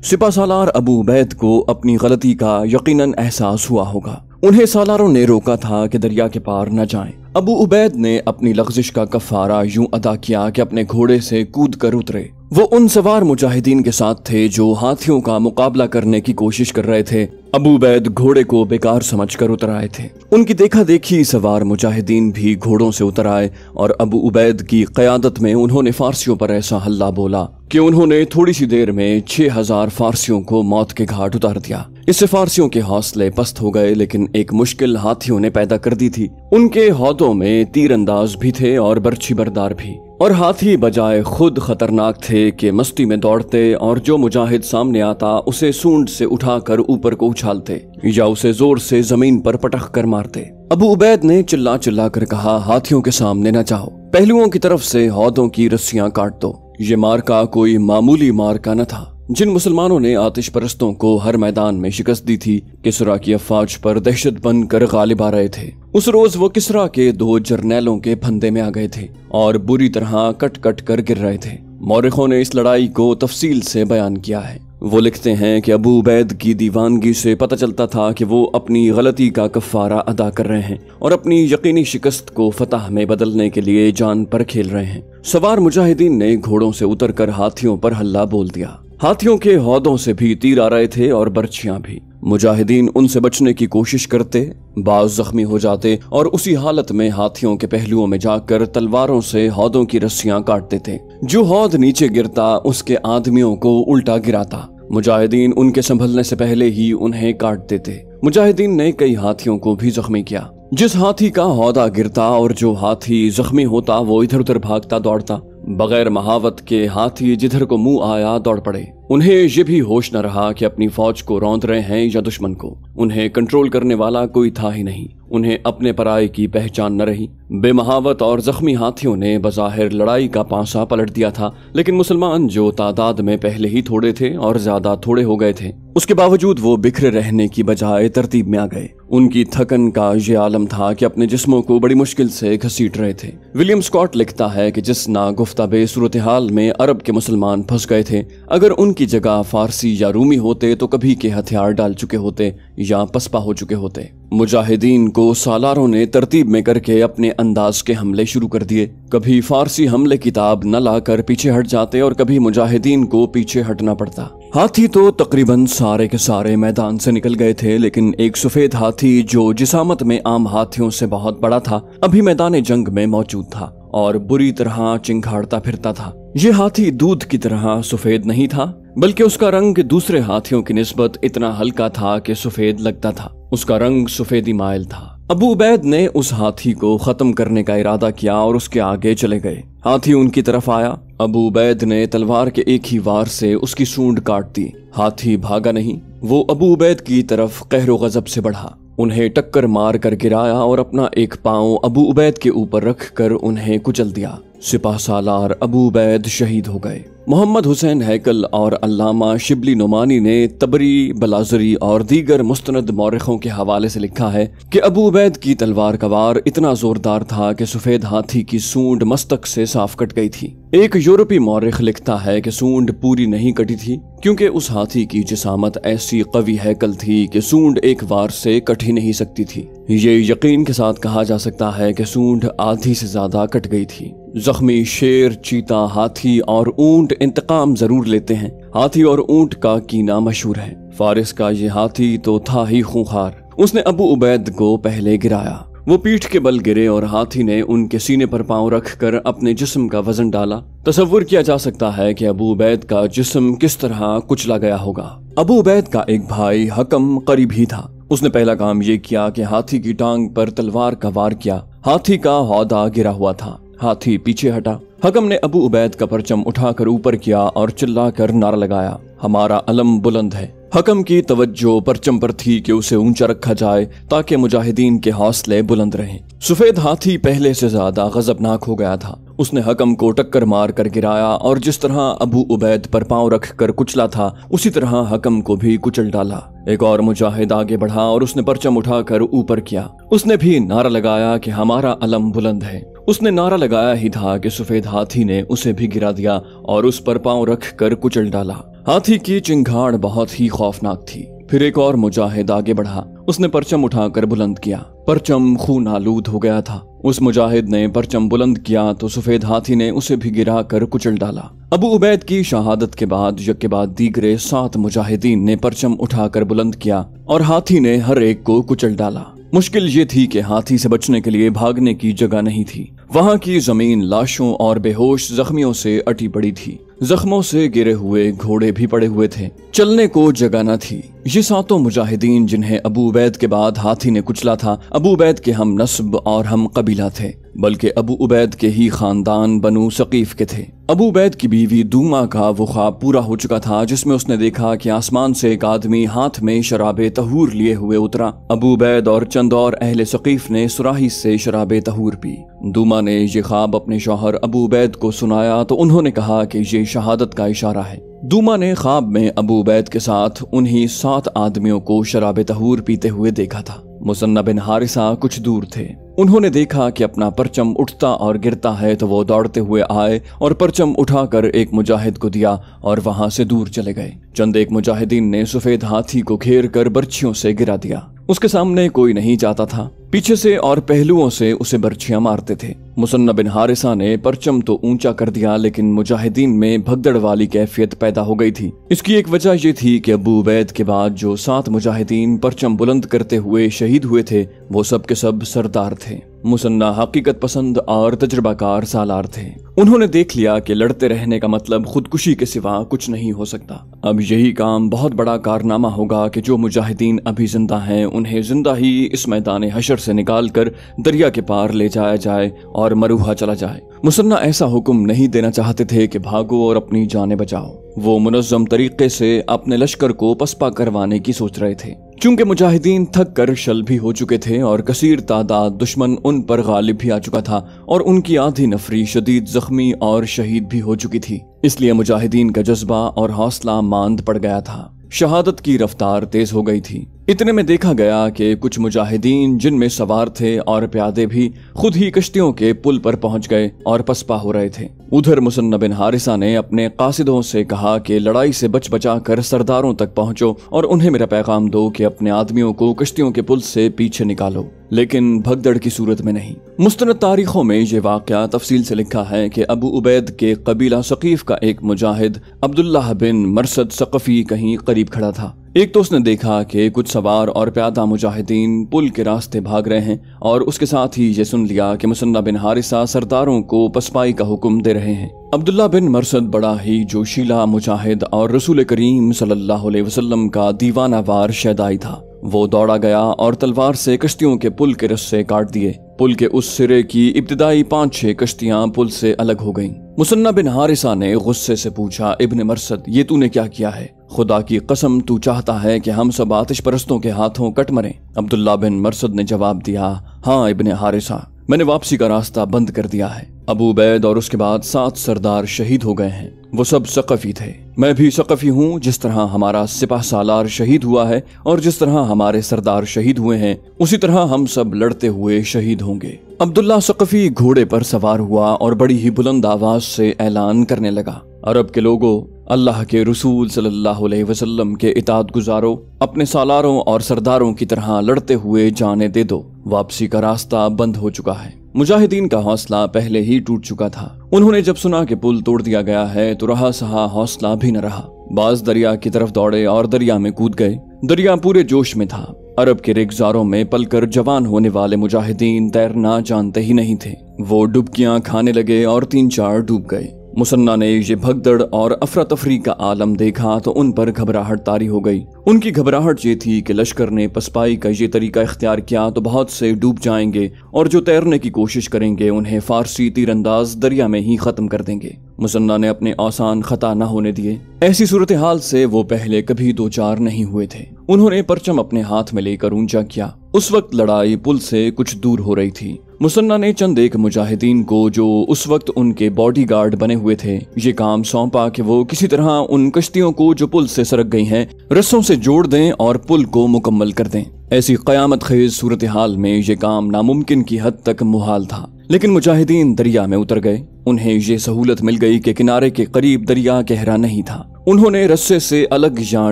سپہ سالار ابو عبید کو اپنی غلطی کا یقیناً احساس ہوا ہوگا۔ انہیں سالاروں نے روکا تھا کہ دریا کے پار نہ جائیں۔ ابو عبید نے اپنی لغزش کا کفارہ یوں ادا کیا کہ اپنے گھوڑے سے کود کر اترے۔ وہ ان سوار مجاہدین کے ساتھ تھے جو ہاتھیوں کا مقابلہ کرنے کی کوشش کر رہے تھے۔ ابو عبید گھوڑے کو بیکار سمجھ کر اتر آئے تھے۔ ان کی دیکھا دیکھی سوار مجاہدین بھی گھوڑوں سے اتر آئے اور ابو عبید کی قیادت میں انہوں نے فارسیوں پر ایسا حلہ بولا کہ انہوں نے تھوڑی سی دیر میں 6000 فارسیوں کو موت کے گھاٹ اتار دیا۔ اس سے فارسیوں کے حوصلے پست ہو گئے، لیکن ایک مشکل ہاتھیوں نے پیدا کر دی تھی۔ ان کے ہودوں میں تیر انداز بھی تھے اور برچھی بردار بھی، اور ہاتھی بجائے خود خطرناک تھے کہ مستی میں دوڑتے اور جو مجاہد سامنے آتا اسے سونڈ سے اٹھا کر اوپر کو اچھالتے یا اسے زور سے زمین پر پٹخ کر مارتے۔ ابو عبید نے چلا چلا کر کہا، ہاتھیوں کے سامنے نہ جاؤ، پہلوؤں کی طرف سے ہودوں کی رسیاں کاٹ دو۔ یہ مارکا کوئی معمولی مارکا نہ تھا۔ جن مسلمانوں نے آتش پرستوں کو ہر میدان میں شکست دی تھی، کسرا کی افواج پر دہشت بن کر غالب آ رہے تھے۔ اس روز وہ کسرا کے 2 جرنیلوں کے پھندے میں آ گئے تھے اور بری طرح کٹ کٹ کر گر رہے تھے۔ مورخوں نے اس لڑائی کو تفصیل سے بیان کیا ہے۔ وہ لکھتے ہیں کہ ابو عبید کی دیوانگی سے پتہ چلتا تھا کہ وہ اپنی غلطی کا کفارہ ادا کر رہے ہیں اور اپنی یقینی شکست کو فتح میں بدلنے کے لیے جان پر کھیل رہے ہیں۔ سوار مجاہدین نے گھوڑوں سے اتر کر ہاتھیوں پر حلہ بول دیا۔ ہاتھیوں کے ہودوں سے بھی تیر آ رہے تھے اور برچھیاں بھی۔ مجاہدین ان سے بچنے کی کوشش کرتے، بعض زخمی ہو جاتے اور اسی حالت میں ہاتھیوں کے پہلوؤں میں جا کر تلواروں سے ہودوں کی رسیاں کاٹتے تھے۔ جو ہود نیچے گرتا اس کے آدمیوں کو الٹا گراتا۔ مجاہدین ان کے سنبھلنے سے پہلے ہی انہیں کاٹ دیتے۔ مجاہدین نے کئی ہاتھیوں کو بھی زخمی کیا۔ جس ہاتھی کا ہودہ گرتا اور جو ہاتھی زخمی ہوتا وہ ادھر ادھر بھاگتا دوڑتا۔ بغیر مہاوت کے ہاتھی جدھر کو منہ آیا دوڑ پڑے۔ انہیں یہ بھی ہوش نہ رہا کہ اپنی فوج کو روند رہے ہیں یا دشمن کو۔ انہیں کنٹرول کرنے والا کوئی تھا ہی نہیں۔ انہیں اپنے پرائے کی پہچان نہ رہی۔ بے مہاوت اور زخمی ہاتھیوں نے بظاہر لڑائی کا پانسا پلٹ دیا تھا، لیکن مسلمان جو تعداد میں پہلے ہی تھوڑے تھے اور زیادہ تھوڑے ہو گئے تھے، اس کے باوجود وہ بکھرے رہنے کی بجائے ترتیب میں آ گئے۔ ان کی تھکن کا یہ عالم تھا کہ اپنے جسموں کو بڑی مشکل سے گھسیٹ رہے تھے۔ ولیم اسکاٹ لکھتا ہے کہ جس ناگفتہ بے صورتحال میں عرب کے مسلمان پھنس گئے تھے، اگر ان کی جگہ فارسی یا رومی ہوتے تو کبھی کے ہتھیار ڈال چکے ہوتے یا پسپا ہو چکے ہوتے۔ مجاہدین کو سالاروں نے ترتیب میں کر کے اپنے انداز کے حملے شروع کر دیے۔ کبھی فارسی حملے کتاب نہ لا کر پیچھے ہٹ جاتے اور کبھی مجاہدین کو پیچھے ہٹنا پڑتا۔ ہاتھی تو تقریباً سارے کے سارے میدان سے نکل گئے تھے، لیکن ایک سفید ہاتھی جو جسامت میں عام ہاتھیوں سے بہت بڑا تھا ابھی میدان جنگ میں موجود تھا اور بری طرح چنگھاڑتا پھرتا تھا۔ یہ ہاتھی دودھ کی طرح سفید نہیں تھا، بلکہ اس کا رنگ دوسرے ہاتھیوں کی نسبت اتنا ہلکا تھا کہ سفید لگتا تھا۔ اس کا رنگ سفیدی مائل تھا۔ ابو عبید نے اس ہاتھی کو ختم کرنے کا ارادہ کیا اور اس کے آگے چلے گئے۔ ہاتھی ان کی طرف آیا۔ ابو عبید نے تلوار کے ایک ہی وار سے اس کی سونڈ کاٹ دی۔ ہاتھی بھاگا نہیں، وہ ابو عبید کی طرف قہر و غضب سے بڑھا۔ انہیں ٹکر مار کر گرایا اور اپنا ایک پاؤں ابو عبید کے اوپر رکھ کر انہیں کچل دیا۔ سپہ سالار ابو عبید شہید ہو گئے۔ محمد حسین ہیکل اور علامہ شبلی نعمانی نے طبری، بلازری اور دیگر مستند مورخوں کے حوالے سے لکھا ہے کہ ابو عبید کی تلوار کا وار اتنا زوردار تھا کہ سفید ہاتھی کی سونڈ مستک سے صاف کٹ گئی تھی۔ ایک یورپی مورخ لکھتا ہے کہ سونڈ پوری نہیں کٹی تھی کیونکہ اس ہاتھی کی جسامت ایسی قوی ہیکل تھی کہ سونڈ ایک وار سے کٹ ہی نہیں سکتی تھی۔ یہ یقین کے ساتھ کہا جا سکتا ہے کہ سونڈ آدھی سے زیادہ کٹ گئی تھی۔ زخمی شیر، چیتا، ہاتھی اور اونٹ انتقام ضرور لیتے ہیں۔ ہاتھی اور اونٹ کا کینہ مشہور ہے۔ فارس کا یہ ہاتھی تو تھا ہی خونخوار۔ اس نے ابو عبید کو پہلے گرایا۔ وہ پیٹھ کے بل گرے اور ہاتھی نے ان کے سینے پر پاؤں رکھ کر اپنے جسم کا وزن ڈالا۔ تصور کیا جا سکتا ہے کہ ابو عبید کا جسم کس طرح کچلا گیا ہوگا۔ ابو عبید کا ایک بھائی حکم قریب ہی تھا۔ اس نے پہلا کام یہ کیا کہ ہاتھی کی ٹانگ پر تلوار کا وار کیا۔ ہاتھی کا ہودہ گرا ہوا تھا۔ ہاتھی پیچھے ہٹا۔ حکم نے ابو عبید کا پرچم اٹھا کر اوپر کیا اور چلا کر نعرہ لگایا، ہمارا علم بلند ہے۔ حکم کی توجہ پرچم پر تھی کہ اسے اونچا رکھا جائے تاکہ مجاہدین کے حوصلے بلند رہیں۔ سفید ہاتھی پہلے سے زیادہ غضبناک ہو گیا تھا۔ اس نے حکم کو ٹکر مار کر گرایا اور جس طرح ابو عبید پر پاؤں رکھ کر کچلا تھا اسی طرح حکم کو بھی کچل ڈالا۔ ایک اور مجاہد آگے بڑھا اور اس نے پرچم اٹھا کر اوپر کیا۔ اس نے بھی نعرہ لگایا کہ ہمارا علم بلند ہے۔ اس نے نعرہ لگایا ہی تھا کہ سفید ہاتھی نے اسے بھی گرا دیا اور اس پر پاؤں رکھ کر کچل ڈالا۔ हाथी की चिंगाड़ बहुत ही खौफनाक थी। फिर एक और मुजाहिद आगे बढ़ा। उसने परचम उठाकर बुलंद किया। परचम खून आलूद हो गया था। उस मुजाहिद ने परचम बुलंद किया तो सफेद हाथी ने उसे भी गिरा कर कुचल डाला। अबू उबैद की शहादत के बाद यक बाद दीगरे 7 मुजाहिदीन ने परचम उठाकर बुलंद किया और हाथी ने हर एक को कुचल डाला। मुश्किल ये थी कि हाथी से बचने के लिए भागने की जगह नहीं थी। वहां की जमीन लाशों और बेहोश जख्मियों से अटी पड़ी थी। जख्मों से गिरे हुए घोड़े भी पड़े हुए थे। चलने को जगह न थी। ये 7 मुजाहिदीन जिन्हें अबू उबैद के बाद हाथी ने कुचला था, अबू उबैद के हम नस्ब और हम कबीला थे, बल्कि अबू उबैद के ही खानदान बनु सकीफ के थे। अबू उबैद की बीवी दूमा का वो ख्वाब पूरा हो चुका था जिसमें उसने देखा कि आसमान से एक आदमी हाथ में शराबे तहूर लिए हुए उतरा। अबू उबैद और चंद और अहले सकीफ ने सुराही से शराबे तहूर पी। दूमा ने ये ख्वाब अपने शौहर अबू उबैद को सुनाया तो उन्होंने कहा कि ये शहादत का इशारा है। दूमा ने ख्वाब में अबू उबैद के साथ उन्हीं 7 आदमियों को शराबे तहूर पीते हुए देखा था। मुसन्ना बिन हारिसा कुछ दूर थे। उन्होंने देखा कि अपना परचम उठता और गिरता है तो वो दौड़ते हुए आए और परचम उठाकर एक मुजाहिद को दिया और वहां से दूर चले गए। चंद एक मुजाहिदीन ने सफेद हाथी को घेर कर बर्छियों से गिरा दिया। उसके सामने कोई नहीं जाता था। पीछे से और पहलुओं से उसे बर्छियां मारते थे। मुसन्ना बिन हारिसा ने परचम तो ऊंचा कर दिया लेकिन मुजाहिदीन में भगदड़ वाली कैफियत पैदा हो गई थी। इसकी एक वजह ये थी कि अबू उबैद के बाद जो 7 मुजाहिदीन परचम बुलंद करते हुए शहीद हुए थे वो सब के सब सरदार थे। मुसन्ना हकीकत पसंद और तजुर्बाकार सालार थे। उन्होंने देख लिया कि लड़ते रहने का मतलब खुदकुशी के सिवा कुछ नहीं हो सकता। अब यही काम बहुत बड़ा कारनामा होगा कि जो मुजाहिदीन अभी जिंदा हैं उन्हें जिंदा ही इस मैदान हशर से निकाल कर दरिया के पार ले जाया जाए और मरूहा चला जाए। मुसन्ना ऐसा हुक्म नहीं देना चाहते थे कि भागो और अपनी जानें बचाओ। वो मुनज़्ज़म तरीके से अपने लश्कर को पसपा करवाने की सोच रहे थे। चूंकि मुजाहिदीन थक कर शल भी हो चुके थे और कसीर तादाद दुश्मन उन पर गालिब भी आ चुका था और उनकी आधी नफरी शदीद जख्मी और शहीद भी हो चुकी थी, इसलिए मुजाहिदीन का जज्बा और हौसला मांद पड़ गया था। शहादत की रफ्तार तेज हो गई थी। इतने में देखा गया कि कुछ मुजाहिदीन जिनमें सवार थे और प्यादे भी खुद ही कश्तियों के पुल पर पहुंच गए और पसपा हो रहे थे। उधर मुसन्ना बिन हारिसा ने अपने कासिदों से कहा कि लड़ाई से बच बचा कर सरदारों तक पहुंचो और उन्हें मेरा पैगाम दो कि अपने आदमियों को कश्तियों के पुल से पीछे निकालो, लेकिन भगदड़ की सूरत में नहीं। मुस्तनद तारीखों में ये वाकया तफसील से लिखा है कि अबू उबैद के कबीला सकीफ का एक मुजाहिद अब्दुल्लाह बिन मरसद सकफी कहीं करीब खड़ा था। एक तो उसने देखा कि कुछ सवार और प्यादा मुजाहिदीन पुल के रास्ते भाग रहे हैं और उसके साथ ही ये सुन लिया कि मुसन्ना बिन हारिसा सरदारों को पसपाई का हुक्म दे रहे हैं। अब्दुल्ला बिन मरसद बड़ा ही जोशीला मुजाहिद और रसूल करीम सल्लल्लाहु अलैहि वसल्लम का दीवाना वार शैदाई था। वो दौड़ा गया और तलवार से कश्तियों के पुल के रस्से काट दिए। पुल के उस सिरे की इब्तिदाई 5-6 कश्तियां पुल से अलग हो गईं। मुसन्ना बिन हारिसा ने गुस्से से पूछा, इब्न मरसद, ये तूने क्या किया है? खुदा की कसम तू चाहता है कि हम सब आतिश परस्तों के हाथों कट मरें? अब्दुल्ला बिन मरसद ने जवाब दिया, हाँ इब्न हारिसा, मैंने वापसी का रास्ता बंद कर दिया है। अबू उबैद और उसके बाद 7 सरदार शहीद हो गए हैं। वो सब सकफी थे। मैं भी सकफी हूँ। जिस तरह हमारा सिपाह सालार शहीद हुआ है और जिस तरह हमारे सरदार शहीद हुए हैं उसी तरह हम सब लड़ते हुए शहीद होंगे। अब्दुल्ला सकफी घोड़े पर सवार हुआ और बड़ी ही बुलंद आवाज से ऐलान करने लगा, अरब के लोगों, अल्लाह के रसूल सल्लल्लाहु अलैहि वसल्लम के इताअत गुजारो, अपने सालारों और सरदारों की तरह लड़ते हुए जाने दे दो। वापसी का रास्ता बंद हो चुका है। मुजाहिदीन का हौसला पहले ही टूट चुका था। उन्होंने जब सुना कि पुल तोड़ दिया गया है तो रहा सहा हौसला भी न रहा। बाज दरिया की तरफ दौड़े और दरिया में कूद गए। दरिया पूरे जोश में था। अरब के रेगिस्तानों में पलकर जवान होने वाले मुजाहिदीन तैरना जानते ही नहीं थे। वो डुबकियां खाने लगे और 3-4 डूब गए। मुसन्ना ने ये भगदड़ और अफरा तफरी का आलम देखा तो उन पर घबराहट तारी हो गई। उनकी घबराहट ये थी कि लश्कर ने पसपाई का ये तरीका इख्तियार किया तो बहुत से डूब जाएंगे और जो तैरने की कोशिश करेंगे उन्हें फारसी तीरंदाज दरिया में ही खत्म कर देंगे। मुसन्ना ने अपने आसान खता न होने दिए। ऐसी सूरत हाल से वो पहले कभी 2-4 नहीं हुए थे। उन्होंने परचम अपने हाथ में लेकर ऊंचा किया। उस वक्त लड़ाई पुल से कुछ दूर हो रही थी। मुसन्ना ने चंद एक मुजाहिदीन को जो उस वक्त उनके बॉडीगार्ड बने हुए थे ये काम सौंपा कि वो किसी तरह उन कश्तियों को जो पुल से सरक गई हैं रस्सों से जोड़ दें और पुल को मुकम्मल कर दें। ऐसी कयामत खेज सूरत हाल में ये काम नामुमकिन की हद तक मुहाल था, लेकिन मुजाहिदीन दरिया में उतर गए। उन्हें ये सहूलत मिल गई कि किनारे के करीब दरिया गहरा नहीं था। उन्होंने रस्से से अलग या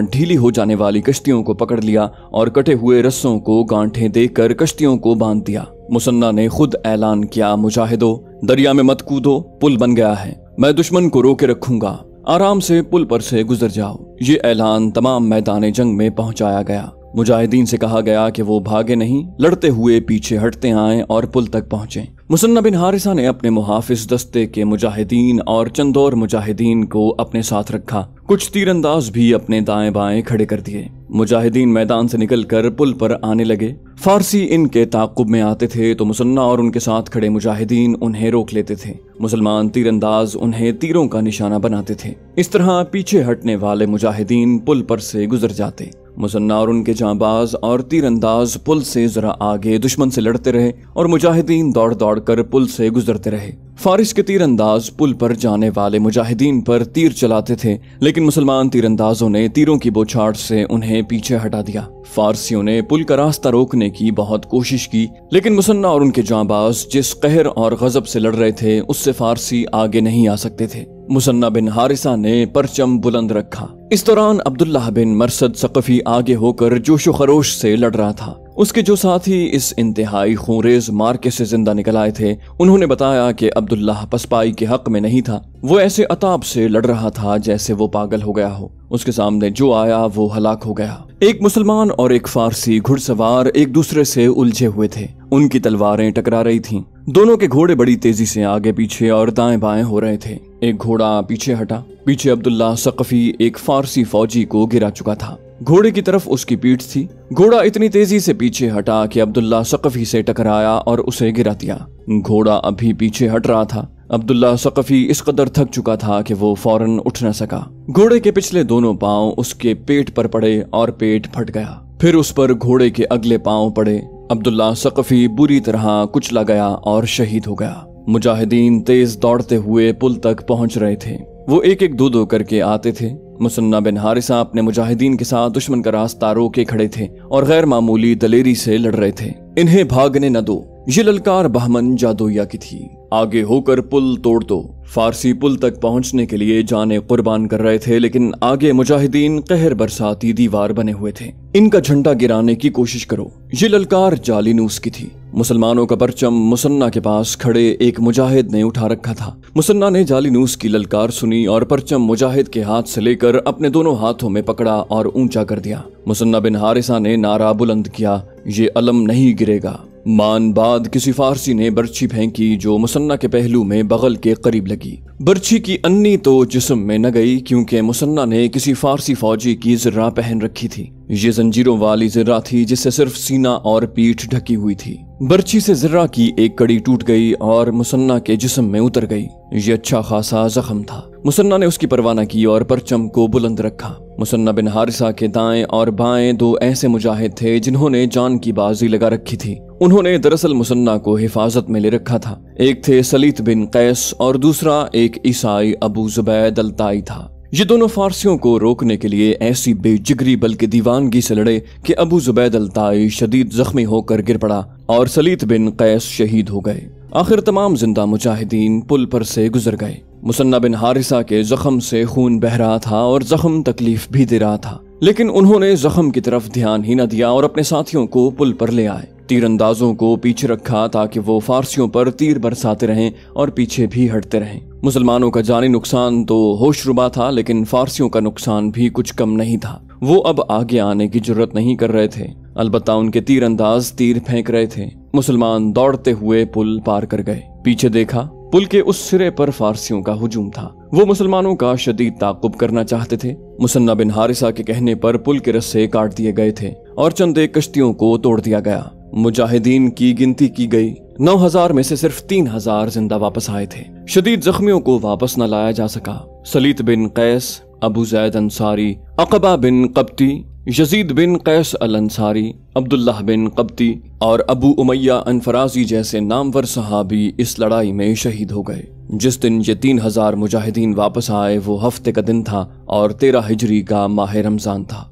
ढीली हो जाने वाली कश्तियों को पकड़ लिया और कटे हुए रस्सों को गांठें देकर कश्तियों को बांध दिया। मुसन्ना ने खुद ऐलान किया, मुजाहिदो, दरिया में मत कूदो, पुल बन गया है, मैं दुश्मन को रोके रखूंगा, आराम से पुल पर से गुजर जाओ। ये ऐलान तमाम मैदान जंग में पहुंचाया गया। मुजाहिदीन से कहा गया कि वो भागे नहीं, लड़ते हुए पीछे हटते आएं और पुल तक पहुंचे। मुसन्ना बिन हारिसा ने अपने मुहाफिज दस्ते के मुजाहिदीन और चंद और मुजाहिदीन को अपने साथ रखा। कुछ तीरंदाज भी अपने दाएं बाएं खड़े कर दिए। मुजाहिदीन मैदान से निकलकर पुल पर आने लगे। फारसी इनके ताकुब में आते थे तो मुसन्ना और उनके साथ खड़े मुजाहिदीन उन्हें रोक लेते थे। मुसलमान तीरंदाज उन्हें तीरों का निशाना बनाते थे। इस तरह पीछे हटने वाले मुजाहिदीन पुल पर से गुजर जाते। मुसन्ना और उनके जांबाज और तीरंदाज पुल से जरा आगे दुश्मन से लड़ते रहे और मुजाहिदीन दौड़ दौड़ कर पुल से गुजरते रहे। फारिस के तीरंदाज पुल पर जाने वाले मुजाहिदीन पर तीर चलाते थे, लेकिन मुसलमान तीरंदाजों ने तीरों की बौछार से उन्हें पीछे हटा दिया। फारसियों ने पुल का रास्ता रोकने की बहुत कोशिश की, लेकिन मुसन्ना और उनके जांबाज जिस कहर और गजब से लड़ रहे थे उससे फारसी आगे नहीं आ सकते थे। मुसन्ना बिन हारिसा ने परचम बुलंद रखा। इस दौरान अब्दुल्लाह बिन मरसद सकफी आगे होकर जोशो खरोश से लड़ रहा था। उसके जो साथी इस इंतहाई खूंरेज मार्के से जिंदा निकल आए थे, उन्होंने बताया कि अब्दुल्लाह पसपाई के हक में नहीं था। वो ऐसे अताब से लड़ रहा था जैसे वो पागल हो गया हो। उसके सामने जो आया वो हलाक हो गया। एक मुसलमान और एक फारसी घुड़सवार एक दूसरे से उलझे हुए थे। उनकी तलवारें टकरा रही थीं। दोनों के घोड़े बड़ी तेजी से आगे पीछे और दाएं बाएं हो रहे थे। एक घोड़ा पीछे हटा। पीछे अब्दुल्लाह सकफी एक फारसी फौजी को गिरा चुका था। घोड़े की तरफ उसकी पीठ थी। घोड़ा इतनी तेजी से पीछे हटा कि अब्दुल्लाह सकफी से टकराया और उसे गिरा दिया। घोड़ा अभी पीछे हट रहा था। अब्दुल्लाह सकफी इस कदर थक चुका था कि वो फौरन उठ न सका। घोड़े के पिछले दोनों पांव उसके पेट पर पड़े और पेट फट गया। फिर उस पर घोड़े के अगले पांव पड़े। अब्दुल्लाह सकफी बुरी तरह कुचला गया और शहीद हो गया। मुजाहिदीन तेज दौड़ते हुए पुल तक पहुंच रहे थे। वो एक एक दो दो करके आते थे। मुसन्ना बिन हारिसा अपने मुजाहिदीन के साथ दुश्मन का रास्ता रोके खड़े थे और गैर मामूली दलेरी से लड़ रहे थे। इन्हें भागने न दो, ये ललकार बहमन जादोया की थी। आगे होकर पुल तोड़ दो। फारसी पुल तक पहुंचने के लिए जाने कुर्बान कर रहे थे, लेकिन आगे मुजाहिदीन कहर बरसाती दीवार बने हुए थे। इनका झंडा गिराने की कोशिश करो। ये ललकार जालिनूस की थी। मुसलमानों का परचम मुसन्ना के पास खड़े एक मुजाहिद ने उठा रखा था। मुसन्ना ने जालिनूस की ललकार सुनी और परचम मुजाहिद के हाथ से लेकर अपने दोनों हाथों में पकड़ा और ऊंचा कर दिया। मुसन्ना बिन हारिसा ने नारा बुलंद किया, ये अलम नहीं गिरेगा। मान बाद किसी फारसी ने बर्छी फेंकी जो मुसन्ना के पहलू में बगल के करीब लगी। बर्छी की अन्नी तो जिस्म में न गई, क्योंकि मुसन्ना ने किसी फारसी फौजी की जिर्रा पहन रखी थी। ये जंजीरों वाली जिर्रा थी जिससे सिर्फ सीना और पीठ ढकी हुई थी। बर्छी से जिर्रा की एक कड़ी टूट गई और मुसन्ना के जिस्म में उतर गई। ये अच्छा खासा जख्म था। मुसन्ना ने उसकी परवाह न की और परचम को बुलंद रखा। मुसन्ना बिन हारिसा के दाएं और बाएं दो ऐसे मुजाहिद थे जिन्होंने जान की बाजी लगा रखी थी। उन्होंने दरअसल मुसन्ना को हिफाजत में ले रखा था। एक थे सलीत बिन कैस और दूसरा एक ईसाई अबू जुबैद अल-ताई था। ये दोनों फारसियों को रोकने के लिए ऐसी बेजिगरी बल्कि दीवानगी से लड़े कि अबू जुबैद अल-ताई शदीद जख्मी होकर गिर पड़ा और सलीत बिन कैस शहीद हो गए। आखिर तमाम जिंदा मुजाहिदीन पुल पर से गुजर गए। मुसन्ना बिन हारिसा के जख्म से खून बह रहा था और जख्म तकलीफ भी दे रहा था, लेकिन उन्होंने जख्म की तरफ ध्यान ही न दिया और अपने साथियों को पुल पर ले आए। तीरंदाजों को पीछे रखा ताकि वो फारसियों पर तीर बरसाते रहें और पीछे भी हटते रहें। मुसलमानों का जानी नुकसान तो होशरुबा था, लेकिन फारसियों का नुकसान भी कुछ कम नहीं था। वो अब आगे आने की जरूरत नहीं कर रहे थे, अलबत्ता उनके तीरंदाज तीर फेंक रहे थे। मुसलमान दौड़ते हुए पुल पार कर गए। पीछे देखा, पुल के उस सिरे पर फारसियों का हुजूम था। वो मुसलमानों का शदीद ताकुब करना चाहते थे। मुसन्ना बिन हारिसा के कहने पर पुल के रस्से काट दिए गए थे और चंद एक कश्तियों को तोड़ दिया गया। मुजाहिदीन की गिनती की गई। 9000 में से सिर्फ 3000 जिंदा वापस आए थे। शदीद जख्मियों को वापस न लाया जा सका। सलीत बिन कैस, अबू जैद अंसारी, अकबा बिन कब्ती, यजीद बिन कैस अल अंसारी, अब्दुल्लाह बिन कब्ती और अबू उमैया अनफराजी जैसे नामवर सहाबी इस लड़ाई में शहीद हो गए। जिस दिन ये 3000 मुजाहिदीन वापस आए वो हफ्ते का दिन था और 13 हिजरी का माह रमजान था।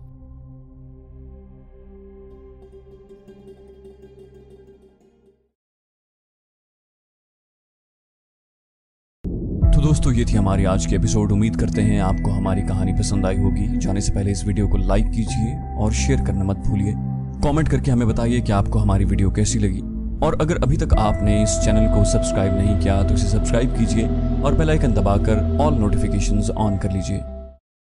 तो दोस्तों ये थी हमारी आज की एपिसोड। उम्मीद करते हैं आपको हमारी कहानी पसंद आई होगी। जाने से पहले इस वीडियो को लाइक कीजिए और शेयर करना मत भूलिए। कमेंट करके हमें बताइए कि आपको हमारी वीडियो कैसी लगी। और अगर अभी तक आपने इस चैनल को सब्सक्राइब नहीं किया तो इसे सब्सक्राइब कीजिए और बेल आइकन दबाकर ऑल नोटिफिकेशंस ऑन कर लीजिए।